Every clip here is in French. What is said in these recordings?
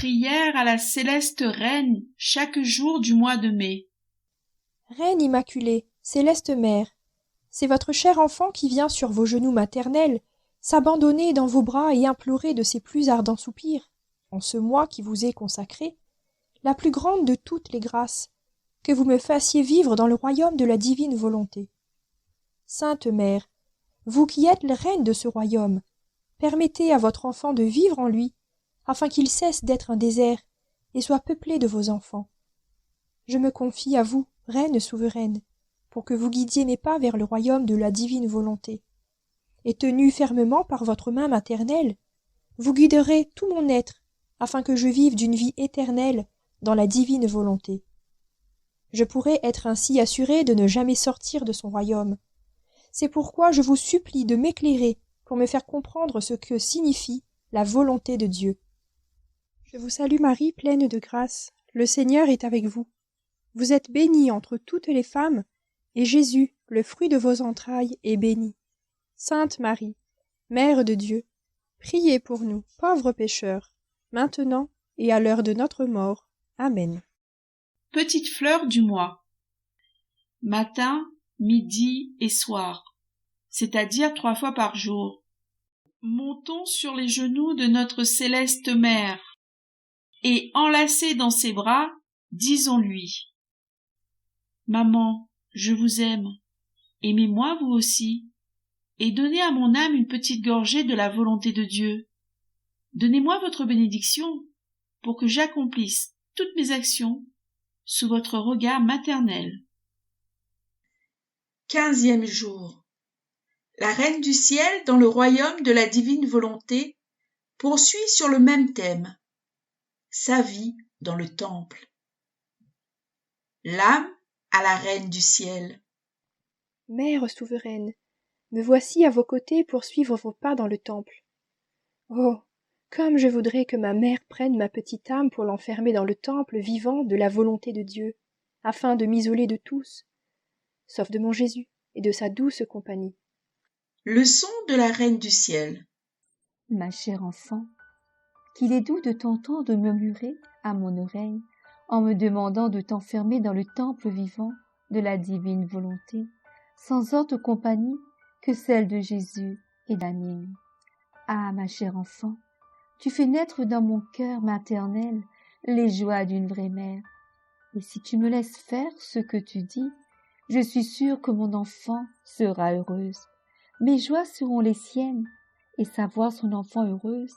prière à la céleste Reine chaque jour du mois de mai. Reine immaculée, céleste mère, c'est votre cher enfant qui vient sur vos genoux maternels, s'abandonner dans vos bras et implorer de ses plus ardents soupirs, en ce mois qui vous est consacré, la plus grande de toutes les grâces, que vous me fassiez vivre dans le royaume de la divine volonté. Sainte Mère, vous qui êtes la reine de ce royaume, permettez à votre enfant de vivre en lui, afin qu'il cesse d'être un désert et soit peuplé de vos enfants. Je me confie à vous, reine souveraine, pour que vous guidiez mes pas vers le royaume de la divine volonté. Et tenu fermement par votre main maternelle, vous guiderez tout mon être, afin que je vive d'une vie éternelle dans la divine volonté. Je pourrai être ainsi assurée de ne jamais sortir de son royaume. C'est pourquoi je vous supplie de m'éclairer pour me faire comprendre ce que signifie la volonté de Dieu. Je vous salue Marie, pleine de grâce. Le Seigneur est avec vous. Vous êtes bénie entre toutes les femmes, et Jésus, le fruit de vos entrailles, est béni. Sainte Marie, Mère de Dieu, priez pour nous, pauvres pécheurs, maintenant et à l'heure de notre mort. Amen. Petite fleur du mois. Matin, midi et soir, c'est-à-dire 3 fois par jour. Montons sur les genoux de notre céleste Mère, et enlacés dans ses bras, disons-lui. Maman, je vous aime, aimez-moi vous aussi, et donnez à mon âme une petite gorgée de la volonté de Dieu. Donnez-moi votre bénédiction, pour que j'accomplisse toutes mes actions sous votre regard maternel. 15e jour. La Reine du Ciel, dans le royaume de la divine volonté, poursuit sur le même thème. Sa vie dans le temple. L'âme à la Reine du Ciel. Mère souveraine, me voici à vos côtés pour suivre vos pas dans le temple. Oh, comme je voudrais que ma mère prenne ma petite âme pour l'enfermer dans le temple vivant de la volonté de Dieu, afin de m'isoler de tous, sauf de mon Jésus et de sa douce compagnie. Leçon de la Reine du Ciel. Ma chère enfant, qu'il est doux de t'entendre murmurer à mon oreille en me demandant de t'enfermer dans le temple vivant de la divine volonté, sans autre compagnie que celle de Jésus et la mienne. Ah, ma chère enfant, tu fais naître dans mon cœur maternel les joies d'une vraie mère. Et si tu me laisses faire ce que tu dis, je suis sûre que mon enfant sera heureuse. Mes joies seront les siennes, et savoir son enfant heureuse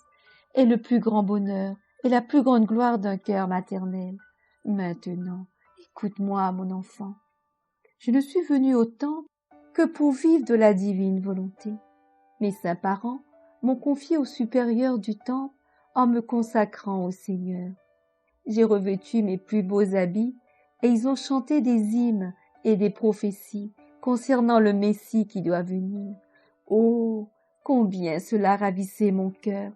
est le plus grand bonheur et la plus grande gloire d'un cœur maternel. Maintenant, écoute-moi, mon enfant. Je ne suis venue au temple que pour vivre de la divine volonté. Mes saints parents m'ont confié au supérieur du temple en me consacrant au Seigneur. J'ai revêtu mes plus beaux habits et ils ont chanté des hymnes et des prophéties concernant le Messie qui doit venir. Oh, combien cela ravissait mon cœur!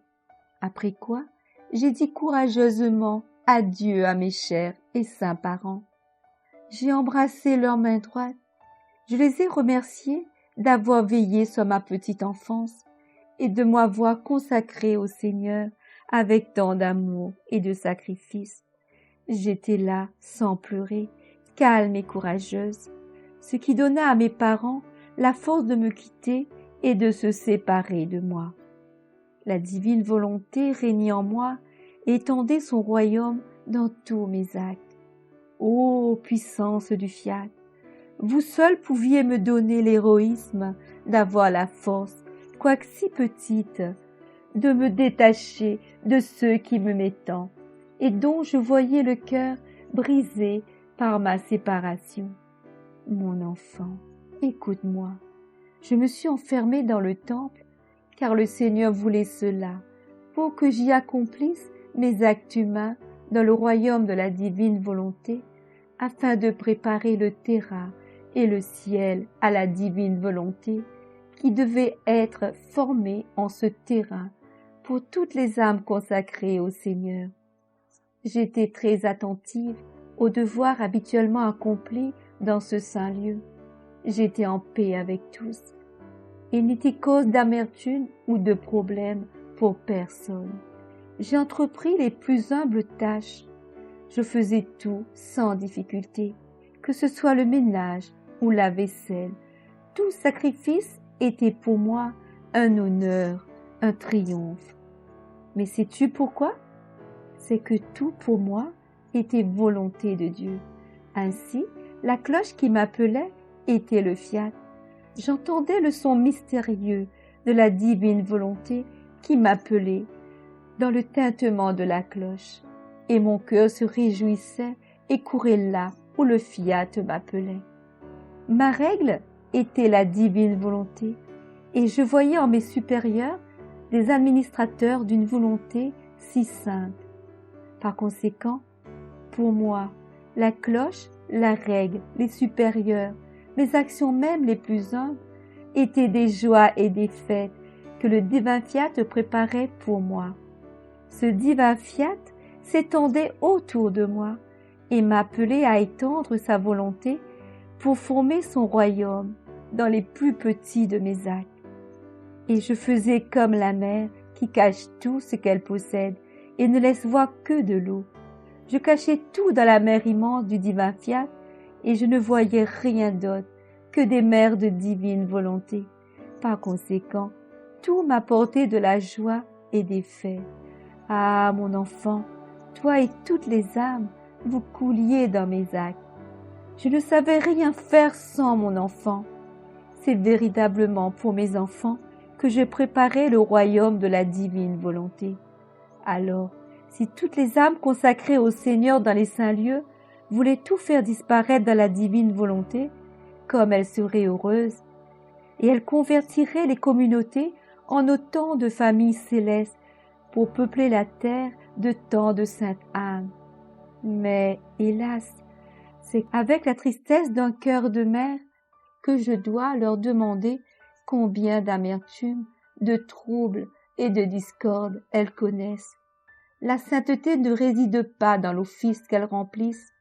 Après quoi, j'ai dit courageusement adieu à mes chers et saints parents. J'ai embrassé leur main droite. Je les ai remerciés d'avoir veillé sur ma petite enfance et de m'avoir consacrée au Seigneur avec tant d'amour et de sacrifice. J'étais là sans pleurer, calme et courageuse, ce qui donna à mes parents la force de me quitter et de se séparer de moi. La divine volonté régnait en moi et étendait son royaume dans tous mes actes. Ô puissance du fiat, vous seul pouviez me donner l'héroïsme d'avoir la force, quoique si petite, de me détacher de ceux qui me m'étant et dont je voyais le cœur brisé par ma séparation. Mon enfant, écoute-moi. Je me suis enfermée dans le temple car le Seigneur voulait cela, pour que j'y accomplisse mes actes humains dans le royaume de la divine volonté, afin de préparer le terrain et le ciel à la divine volonté, qui devait être formée en ce terrain pour toutes les âmes consacrées au Seigneur. J'étais très attentive aux devoirs habituellement accomplis dans ce saint lieu. J'étais en paix avec tous. Il n'était cause d'amertume ou de problème pour personne. j'ai entrepris les plus humbles tâches. Je faisais tout sans difficulté, que ce soit le ménage ou la vaisselle. Tout sacrifice était pour moi un honneur, un triomphe. Mais sais-tu pourquoi? C'est que tout pour moi était volonté de Dieu. Ainsi, la cloche qui m'appelait était le fiat. J'entendais le son mystérieux de la divine volonté qui m'appelait dans le tintement de la cloche, et mon cœur se réjouissait et courait là où le fiat m'appelait. Ma règle était la divine volonté, et je voyais en mes supérieurs des administrateurs d'une volonté si sainte. Par conséquent, pour moi, la cloche, la règle, les supérieurs, mes actions même les plus humbles, étaient des joies et des fêtes que le divin fiat préparait pour moi. Ce divin fiat s'étendait autour de moi et m'appelait à étendre sa volonté pour former son royaume dans les plus petits de mes actes. Et je faisais comme la mer qui cache tout ce qu'elle possède et ne laisse voir que de l'eau. Je cachais tout dans la mer immense du divin fiat et je ne voyais rien d'autre que des mers de divine volonté. Par conséquent, tout m'apportait de la joie et des faits. Ah, mon enfant, toi et toutes les âmes, vous couliez dans mes actes. Je ne savais rien faire sans mon enfant. C'est véritablement pour mes enfants que je préparais le royaume de la divine volonté. Alors, si toutes les âmes consacrées au Seigneur dans les saints lieux voulaient tout faire disparaître dans la divine volonté, comme elles seraient heureuses, et elles convertiraient les communautés en autant de familles célestes pour peupler la terre de tant de saintes âmes. Mais, hélas, c'est avec la tristesse d'un cœur de mère que je dois leur demander combien d'amertume, de troubles et de discorde elles connaissent. La sainteté ne réside pas dans l'office qu'elles remplissent,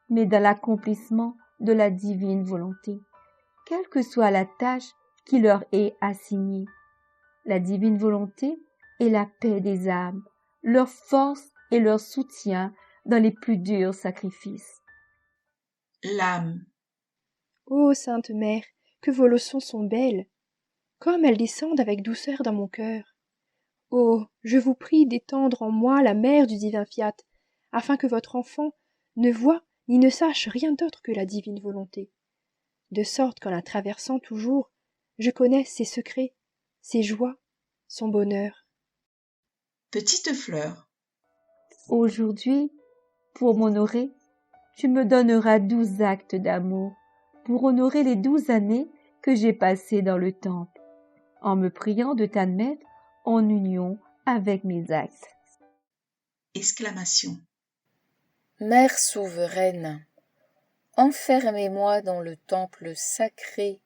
mais dans l'accomplissement de la divine volonté, quelle que soit la tâche qui leur est assignée. La divine volonté est la paix des âmes, leur force et leur soutien dans les plus durs sacrifices. L'âme. Ô Sainte Mère, que vos leçons sont belles, comme elles descendent avec douceur dans mon cœur. Oh, je vous prie d'étendre en moi la mer du divin fiat, afin que votre enfant ne voie ni ne sache rien d'autre que la divine volonté, de sorte qu'en la traversant toujours, je connaisse ses secrets, ses joies, son bonheur. Petite fleur. Aujourd'hui, pour m'honorer, tu me donneras 12 actes d'amour pour honorer les 12 années que j'ai passées dans le temple, en me priant de t'admettre en union avec mes actes. Exclamation. Mère souveraine, enfermez-moi dans le temple sacré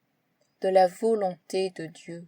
de la volonté de Dieu.